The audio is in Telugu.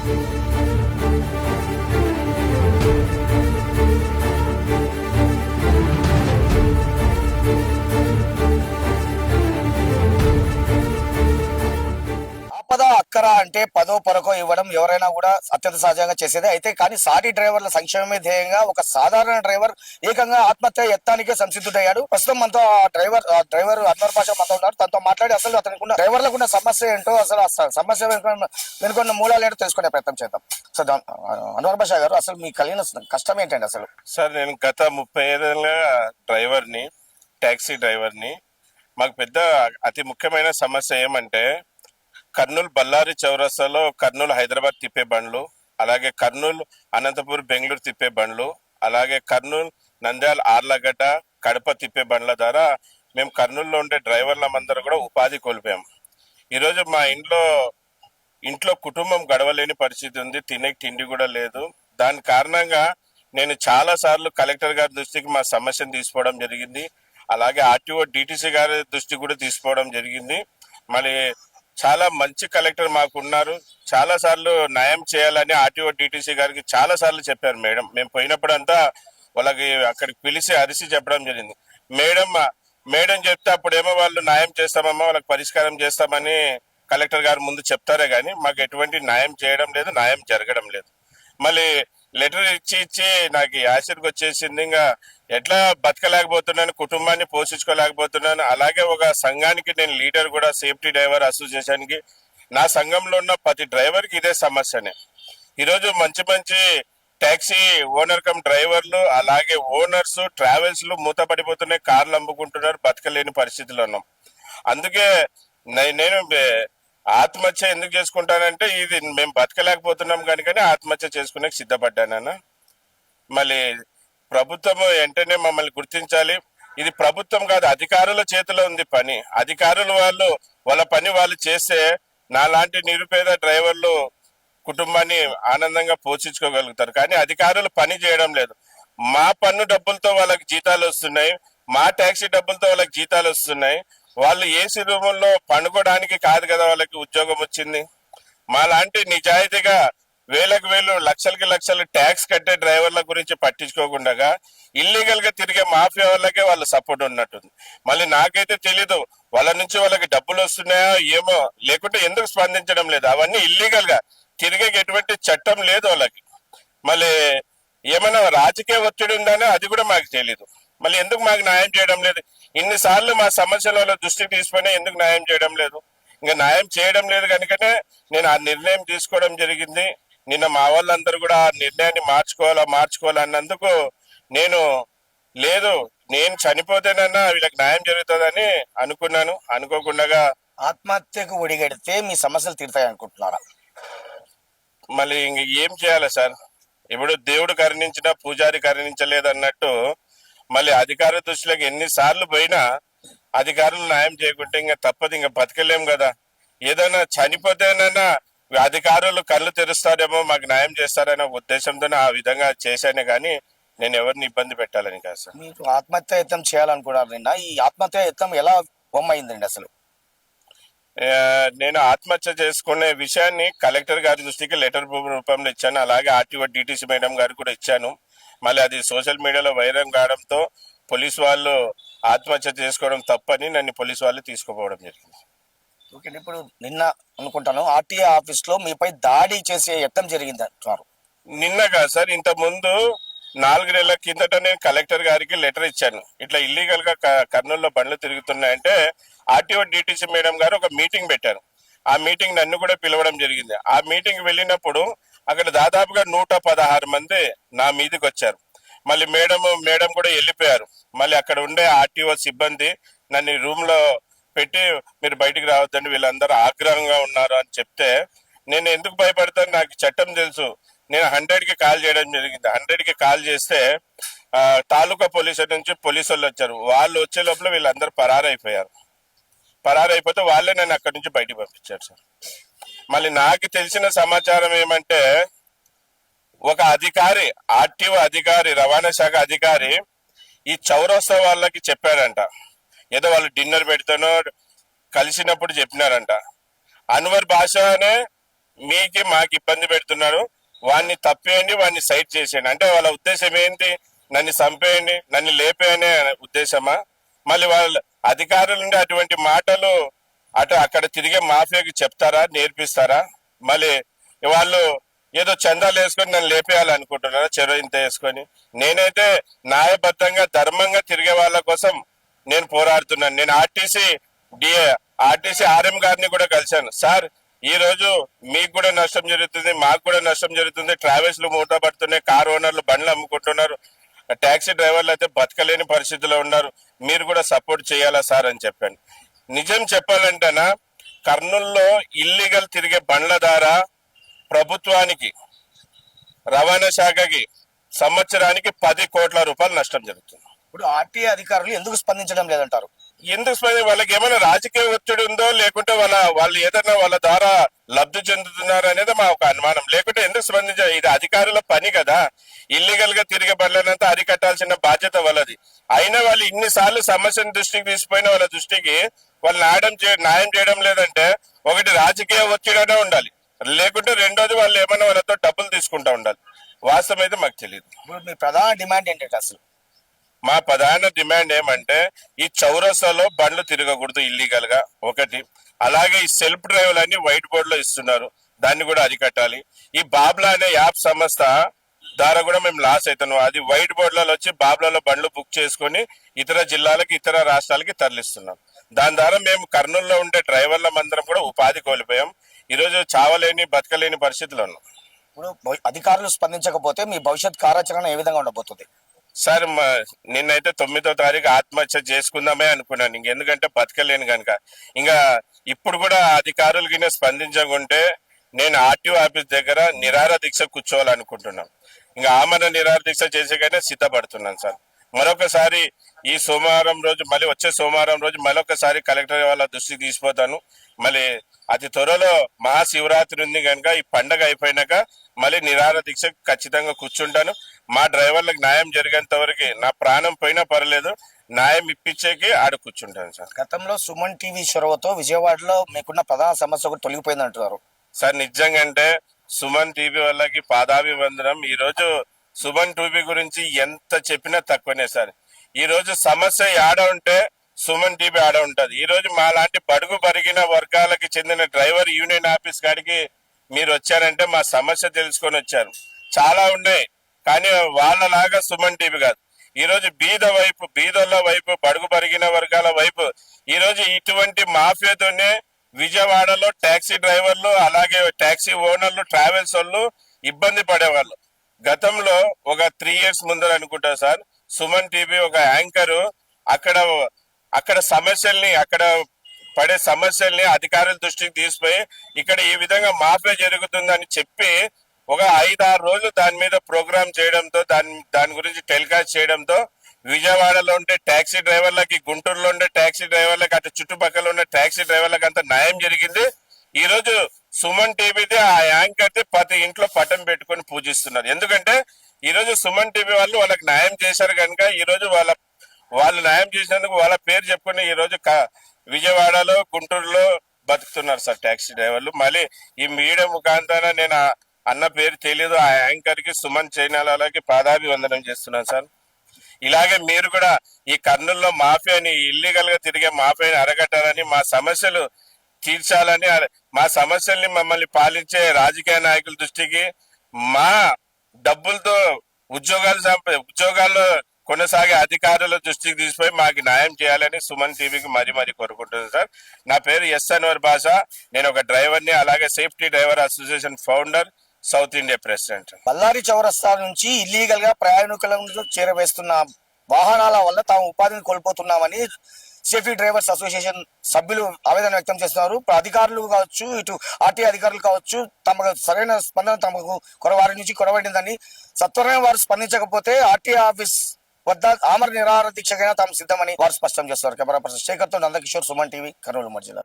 ఆపద అక్కర అంటే పదో పరకో ఇవ్వడం ఎవరైనా కూడా అత్యంత సహజంగా చేసేదే. అయితే కానీ సాటి డ్రైవర్ల సంక్షేమమే ధ్యేయంగా ఒక సాధారణ డ్రైవర్ ఏకంగా ఆత్మహత్య యత్నానికే సంసిద్ధుడయ్యాడు. ప్రస్తుతం మనతో ఆ డ్రైవర్ అన్వర్ భాష మనతో ఉన్నారు. తనతో మాట్లాడి అసలు అతనికి ఉన్న డ్రైవర్లకు ఉన్న సమస్య ఏంటో, అసలు ఆ సమస్య వెనుకొన్న మూలాలు ఏంటో తెలుసుకునే ప్రయత్నం చేద్దాం. సో అన్వర్ భాష గారు, అసలు మీకు కలిగిన కష్టం ఏంటండి అసలు? సార్, నేను గత 35 ఏళ్ళుగా డ్రైవర్ని, ట్యాక్సీ డ్రైవర్ని. మాకు పెద్ద అతి ముఖ్యమైన సమస్య ఏమంటే, కర్నూలు బళ్ళారి చౌరస్తాలో కర్నూలు హైదరాబాద్ తిప్పే బండ్లు, అలాగే కర్నూలు అనంతపూర్ బెంగళూరు తిప్పే బండ్లు, అలాగే కర్నూలు నంద్యాల ఆర్లగడ్డ కడప తిప్పే బండ్ల ద్వారా మేము కర్నూలులో ఉండే డ్రైవర్లమందరూ కూడా ఉపాధి కోల్పోయాం. ఈరోజు మా ఇంట్లో కుటుంబం గడవలేని పరిస్థితి ఉంది. తినే తిండి కూడా లేదు. దాని కారణంగా నేను చాలా సార్లు కలెక్టర్ గారి దృష్టికి మా సమస్యను తీసుకోవడం జరిగింది. అలాగే ఆర్టీఓ డిటిసి గారి దృష్టికి కూడా తీసుకోవడం జరిగింది. మళ్ళీ చాలా మంచి కలెక్టర్ మాకు ఉన్నారు. చాలా సార్లు న్యాయం చేయాలని ఆర్టీఓ డిటిసి గారికి చాలా సార్లు చెప్పారు మేడం. మేము పోయినప్పుడంతా వాళ్ళకి అక్కడికి పిలిచి అరిసి చెప్పడం జరిగింది. మేడం మేడం చెప్తే అప్పుడేమో వాళ్ళు న్యాయం చేస్తామమ్మా, వాళ్ళకి పరిష్కారం చేస్తామని కలెక్టర్ గారు ముందు చెప్తారే కానీ మాకు ఎటువంటి న్యాయం చేయడం లేదు, న్యాయం జరగడం లేదు. మళ్ళీ లెటర్ ఇచ్చి నాకు యాసిడ్కి వచ్చేసింది. ఇంకా ఎట్లా బతకలేకపోతున్నాను, కుటుంబాన్ని పోషించుకోలేకపోతున్నాను. అలాగే ఒక సంఘానికి నేను లీడర్ కూడా, సేఫ్టీ డ్రైవర్ అసోసియేషన్కి. నా సంఘంలో ఉన్న ప్రతి డ్రైవర్కి ఇదే సమస్యనే. ఈరోజు మంచి మంచి ట్యాక్సీ ఓనర్ కమ్ డ్రైవర్లు, అలాగే ఓనర్స్ ట్రావెల్స్లు మూతపడిపోతున్నాయి, కార్లు అమ్ముకుంటున్నారు, బతకలేని పరిస్థితిలో ఉన్నాం. అందుకే నేను ఆత్మహత్య ఎందుకు చేసుకుంటానంటే, ఇది మేము బతకలేకపోతున్నాం కనుకనే ఆత్మహత్య చేసుకునే సిద్ధపడ్డానన్న. మళ్ళీ ప్రభుత్వం వెంటనే మమ్మల్ని గుర్తించాలి. ఇది ప్రభుత్వం కాదు, అధికారుల చేతిలో ఉంది పని. అధికారులు వాళ్ళ పని వాళ్ళు చేస్తే నాలాంటి నిరుపేద డ్రైవర్లు కుటుంబాన్ని ఆనందంగా పోషించుకోగలుగుతారు. కానీ అధికారులు పని చేయడం లేదు. మా పన్ను డబ్బులతో వాళ్ళకి జీతాలు వస్తున్నాయి, మా ట్యాక్సీ డబ్బులతో వాళ్ళకి జీతాలు వస్తున్నాయి. వాళ్ళు ఏసీ రూముల్లో పండుకోవడానికి కాదు కదా వాళ్ళకి ఉద్యోగం వచ్చింది. మా లాంటి నిజాయితీగా వేలకు వేలు లక్షలకి లక్షలు ట్యాక్స్ కట్టే డ్రైవర్ల గురించి పట్టించుకోకుండా ఇల్లీగల్ గా తిరిగే మాఫియా వాళ్ళకే వాళ్ళు సపోర్ట్ ఉన్నట్టుంది. మళ్ళీ నాకైతే తెలీదు వాళ్ళ నుంచి వాళ్ళకి డబ్బులు వస్తున్నాయో ఏమో, లేకుంటే ఎందుకు స్పందించడం లేదు. అవన్నీ ఇల్లీగల్ గా తిరిగే ఎటువంటి చట్టం లేదు వాళ్ళకి. మళ్ళీ ఏమైనా రాజకీయ ఒత్తిడి ఉందనే అది కూడా మాకు తెలీదు. మళ్ళీ ఎందుకు మాకు న్యాయం చేయడం లేదు? ఇన్నిసార్లు మా సమస్యల వాళ్ళ దృష్టికి తీసుకుని ఎందుకు న్యాయం చేయడం లేదు? ఇంకా న్యాయం చేయడం లేదు కనుకనే నేను ఆ నిర్ణయం తీసుకోవడం జరిగింది. నిన్న మా వాళ్ళందరూ కూడా ఆ నిర్ణయాన్ని మార్చుకోవాలన్నందుకు నేను నేను చనిపోతేనన్నా వీళ్ళకి న్యాయం జరుగుతుందని అనుకున్నాను. అనుకోకుండా ఆత్మహత్యకు ఒడిగడితే మీ సమస్యలు తీరుతాయి అనుకుంటున్నారా? మళ్ళీ ఇంక ఏం చేయాలి సార్? ఇప్పుడు దేవుడు కరుణించినా పూజారి కరుణించలేదు అన్నట్టు, మళ్ళీ అధికార దృష్టిలోకి ఎన్నిసార్లు పోయినా అధికారులు న్యాయం చేయకుంటే ఇంకా తప్పదు, ఇంకా బతకలేం కదా. ఏదైనా చనిపోతేనైనా అధికారులు కళ్ళు తెరుస్తారేమో, మాకు న్యాయం చేస్తారనే ఉద్దేశంతోనే ఆ విధంగా చేశానే కానీ నేను ఎవరిని ఇబ్బంది పెట్టాలని కాదు సార్. మీరు ఆత్మహత్య యత్నం చేయాలనుకున్నారు. నిన్న ఈ ఆత్మహత్య యత్నం ఎలా బొమ్మైందండి అసలు? నేను ఆత్మహత్య చేసుకునే విషయాన్ని కలెక్టర్ గారి దృష్టికి లెటర్ రూపంలో ఇచ్చాను. అలాగే ఆర్టీఓ డిటిసి మేడం గారు కూడా ఇచ్చాను. మళ్ళీ అది సోషల్ మీడియాలో వైరల్ కావడంతో పోలీసు వాళ్ళు ఆత్మహత్య చేసుకోవడం తప్పని నన్ను పోలీసు వాళ్ళు తీసుకుపోవడం జరిగింది. ఓకే, ఇప్పుడు నిన్న అనుకుంటాను ఆర్టీఏ ఆఫీస్ లో మీపై దాడి చేసే యత్నం జరిగింది అంటున్నారు. నిన్న కాదు సార్, ఇంత ముందు 4 నెలల కిందట నేను కలెక్టర్ గారికి లెటర్ ఇచ్చాను. ఇట్లా ఇల్లీగల్ గా కర్నూలులో బండ్లు తిరుగుతున్నాయంటే ఆర్టీఓ డిటిసి మేడం గారు ఒక మీటింగ్ పెట్టారు. ఆ మీటింగ్ నన్ను కూడా పిలవడం జరిగింది. ఆ మీటింగ్ వెళ్ళినప్పుడు అక్కడ దాదాపుగా 116 మంది నా మీదకి వచ్చారు. మళ్ళీ మేడం కూడా వెళ్ళిపోయారు. మళ్ళీ అక్కడ ఉండే ఆర్టీఓ సిబ్బంది నన్ను రూమ్ లో పెట్టి మీరు బయటికి రావద్దండి, వీళ్ళందరూ ఆగ్రహంగా ఉన్నారు అని చెప్తే, నేను ఎందుకు భయపడతాను, నాకు చట్టం తెలుసు. నేను 100కి కాల్ చేయడం జరిగింది. 100కి కాల్ చేస్తే తాలూకా పోలీసు నుంచి పోలీసు వాళ్ళు వచ్చారు. వాళ్ళు వచ్చే లోపల వీళ్ళందరూ పరారైపోతే వాళ్ళే నన్ను అక్కడి నుంచి బయటికి పంపించారు సార్. మళ్ళీ నాకు తెలిసిన సమాచారం ఏమంటే, ఒక అధికారి, ఆర్టీఓ అధికారి, రవాణా శాఖ అధికారి ఈ చౌరస్తా వాళ్ళకి చెప్పారంట. ఏదో వాళ్ళు డిన్నర్ పెడితేనో కలిసినప్పుడు చెప్పినారంట. అన్వర్ భాషనే మీకి మాకు ఇబ్బంది పెడుతున్నారు, వాడిని తప్పేయండి, వాడిని సైడ్ చేసేయండి. అంటే వాళ్ళ ఉద్దేశం ఏంటి? నన్ను చంపేయండి, నన్ను లేపేయనే ఉద్దేశమా? మళ్ళీ వాళ్ళ అధికారుల నుండి అటువంటి మాటలు అక్కడ తిరిగే మాఫియాకి చెప్తారా, నేర్పిస్తారా? మళ్ళీ వాళ్ళు ఏదో చందాలు వేసుకొని నన్ను లేపేయాలనుకుంటున్నారా, చెరువు ఇంత వేసుకొని? నేనైతే న్యాయబద్ధంగా ధర్మంగా తిరిగే వాళ్ళ కోసం నేను పోరాడుతున్నాను. నేను ఆర్టీసీ ఆర్ఎం గారిని కూడా కలిశాను. సార్, ఈ రోజు మీకు కూడా నష్టం జరుగుతుంది, మాకు కూడా నష్టం జరుగుతుంది, ట్రావెల్స్ లు మూతపడుతున్నాయి, కార్ ఓనర్లు బండ్లు అమ్ముకుంటున్నారు, టాక్సీ డ్రైవర్లు అయితే బతకలేని పరిస్థితిలో ఉన్నారు, మీరు కూడా సపోర్ట్ చేయాలా సార్ అని చెప్పాను. నిజం చెప్పాలంటేనా, కర్నూలులో ఇల్లీగల్ తిరిగే బండ్ల ద్వారా ప్రభుత్వానికి, రవాణా శాఖకి సంవత్సరానికి 10 కోట్ల రూపాయలు నష్టం జరుగుతుంది. ఇప్పుడు ఆర్టీఏ అధికారులు ఎందుకు స్పందించడం లేదంటారు? ఎందుకు వాళ్ళకి ఏమైనా రాజకీయ ఒత్తిడి ఉందో, లేకుంటే వాళ్ళు ఏదైనా వాళ్ళ ద్వారా లబ్ధి చెందుతున్నారు అనేది మా ఒక అనుమానం. లేకుంటే ఎందుకు స్పందించారు? ఇది అధికారుల పని కదా. ఇల్లీగల్ గా తిరిగే బండ్లనంతా అరికట్టాల్సిన బాధ్యత వాళ్ళది. అయినా వాళ్ళు ఇన్నిసార్లు సమస్యను దృష్టికి తీసిపోయిన వాళ్ళ దృష్టికి వాళ్ళు న్యాయం చేయడం లేదంటే, ఒకటి రాజకీయ ఒత్తిడినే ఉండాలి, లేకుంటే రెండోది వాళ్ళు ఏమైనా వాళ్ళతో డబ్బులు తీసుకుంటా ఉండాలి. వాస్తవం అయితే మాకు తెలియదు. ఇప్పుడు మీ ప్రధాన డిమాండ్ ఏంటంటే అసలు? మా ప్రధాన డిమాండ్ ఏమంటే, ఈ చౌరస్తాలో బండ్లు తిరగకూడదు ఇల్లీగల్ గా ఒకటి. అలాగే ఈ సెల్ఫ్ డ్రైవ్ అని వైట్ బోర్డ్ లో ఇస్తున్నారు, దాన్ని కూడా అరికట్టాలి. ఈ బాబ్లా అనే యాప్ సంస్థ ద్వారా కూడా మేము లాస్ అవుతున్నాం. అది వైట్ బోర్డులలో వచ్చి బాబ్లాలో బండ్లు బుక్ చేసుకుని ఇతర జిల్లాలకి, ఇతర రాష్ట్రాలకి తరలిస్తున్నాం. దాని ద్వారా మేము కర్నూలులో ఉండే డ్రైవర్ల మందరం కూడా ఉపాధి కోల్పోయాం. ఈరోజు చావలేని, బతకలేని పరిస్థితిలో ఉన్నాం. ఇప్పుడు అధికారులు స్పందించకపోతే మీ భవిష్యత్ కార్యాచరణ ఏ విధంగా ఉండబోతుంది? సార్, నిన్నైతే 9వ తారీఖు ఆత్మహత్య చేసుకుందామే అనుకున్నాను, ఎందుకంటే బతకలేను కనుక. ఇంకా ఇప్పుడు కూడా అధికారులకి స్పందించకుంటే నేను ఆర్టీఓ ఆఫీస్ దగ్గర నిరాహార దీక్ష కూర్చోవాలనుకుంటున్నాను. ఇంకా ఆమరణ నిరాహార దీక్ష చేసేకైనా సిద్ధపడుతున్నాను సార్. మరొకసారి ఈ సోమవారం రోజు, మళ్ళీ వచ్చే సోమవారం రోజు మరొకసారి కలెక్టర్ వాళ్ళ దృష్టికి తీసుకుపోతాను. మళ్ళీ అతి త్వరలో మహాశివరాత్రి ఉంది కనుక ఈ పండగ అయిపోయినాక మళ్ళీ నిరాహార దీక్ష ఖచ్చితంగా కూర్చుంటాను. మా డ్రైవర్లకు న్యాయం జరిగేంత వరకు నా ప్రాణం పోయినా పర్లేదు, న్యాయం ఇప్పించేకి ఆడ కూర్చుంటాను సార్. గతంలో సుమన్ టీవీ చొరవతో విజయవాడలో మీకున్న ప్రధాన సమస్య ఒకటి తొలగిపోయింది అంటున్నారు సార్. నిజంగా అంటే సుమన్ టీవీ వాళ్ళకి పాదాభివందనం. ఈ రోజు సుమన్ టీవీ గురించి ఎంత చెప్పినా తక్కువనే సార్. ఈ రోజు సమస్య ఆడ ఉంటే సుమన్ టీవీ ఆడ ఉంటది. ఈ రోజు మా లాంటి బడుగు బరిగిన వర్గాలకి చెందిన డ్రైవర్ యూనియన్ ఆఫీస్ కాడికి మీరు వచ్చారంటే మా సమస్య తెలుసుకొని వచ్చారు. చాలా ఉన్నాయి, కానీ వాళ్ళలాగా సుమన్ టీవీ కాదు. ఈ రోజు బీదోళ్ళ వైపు, బడుగు బరిగిన వర్గాల వైపు ఈ రోజు ఇటువంటి మాఫియాతోనే విజయవాడలో టాక్సీ డ్రైవర్లు, అలాగే టాక్సీ ఓనర్లు, ట్రావెల్స్ వాళ్ళు ఇబ్బంది పడేవాళ్ళు. గతంలో ఒక 3 years ముందర అనుకుంటా సార్, సుమన్ టీవీ ఒక యాంకరు అక్కడ సమస్యల్ని, అక్కడ పడే సమస్యల్ని అధికారుల దృష్టికి తీసుకుపోయి ఇక్కడ ఈ విధంగా మాఫియా జరుగుతుందని చెప్పి ఒక 5-6 రోజులు దాని మీద ప్రోగ్రామ్ చేయడంతో, దాని గురించి టెలికాస్ట్ చేయడంతో విజయవాడలో ఉండే టాక్సీ డ్రైవర్లకి, గుంటూరులో ఉండే టాక్సీ డ్రైవర్లకి, అటు చుట్టుపక్కల ఉండే టాక్సీ డ్రైవర్లకి అంత న్యాయం జరిగింది. ఈ రోజు సుమన్ టీవీది ఆ యాంకర్ ప్రతి ఇంట్లో పటం పెట్టుకొని పూజిస్తున్నారు. ఎందుకంటే ఈ రోజు సుమన్ టీవీ వాళ్ళకి న్యాయం చేశారు కనుక ఈ రోజు వాళ్ళు న్యాయం చేసినందుకు వాళ్ళ పేరు చెప్పుకుని ఈ రోజు విజయవాడలో, గుంటూరులో బతుకుతున్నారు సార్ టాక్సీ డ్రైవర్లు. మళ్ళీ ఈ మీడియా ముఖాంతరం నేను అన్న పేరు తెలియదు, ఆ యాంకర్ కి, సుమన్ ఛానళ్ళకి పాదాభివందనం చేస్తున్నాను సార్. ఇలాగే మీరు కూడా ఈ కర్నూలులో మాఫియాని, ఇల్లీగల్ గా తిరిగే మాఫియాని అరగట్టాలని, మా సమస్యలు తీర్చాలని, మా సమస్యల్ని మమ్మల్ని పాలించే రాజకీయ నాయకుల దృష్టికి, మా డబ్బులతో ఉద్యోగాల్లో కొనసాగే అధికారుల దృష్టికి తీసుకుపోయి మాకు న్యాయం చేయాలని సుమన్ టీవీకి మరీ కోరుకుంటున్నాను సార్. నా పేరు ఎస్ అన్వర్ బాషా, నేను ఒక డ్రైవర్ని, అలాగే safety driver association founder, south India president. Ballari చౌరస్తా నుంచి ఇల్లీగల్ గా ప్రయాణికులను చేరవేస్తున్న వాహనాల వల్ల తాము ఉపాధిని కోల్పోతున్నామని సేఫ్టీ డ్రైవర్స్ అసోసియేషన్ సభ్యులు ఆవేదన వ్యక్తం చేస్తున్నారు. అధికారులు కావచ్చు, ఇటు ఆర్టీ అధికారులు కావచ్చు, తమకు సరైన స్పందన తమకు వారి నుంచి కొరబడిందని, సత్వరమే వారు స్పందించకపోతే ఆర్టీ ఆఫీస్ వద్ద ఆమర నిరాహార దీక్షకైనా తాము సిద్ధమని వారు స్పష్టం చేస్తారు. కెమెరా పర్సన్ శేఖర్తో నందకిషోర్, సుమన్ టీవీ, కర్నూలు జిల్లా.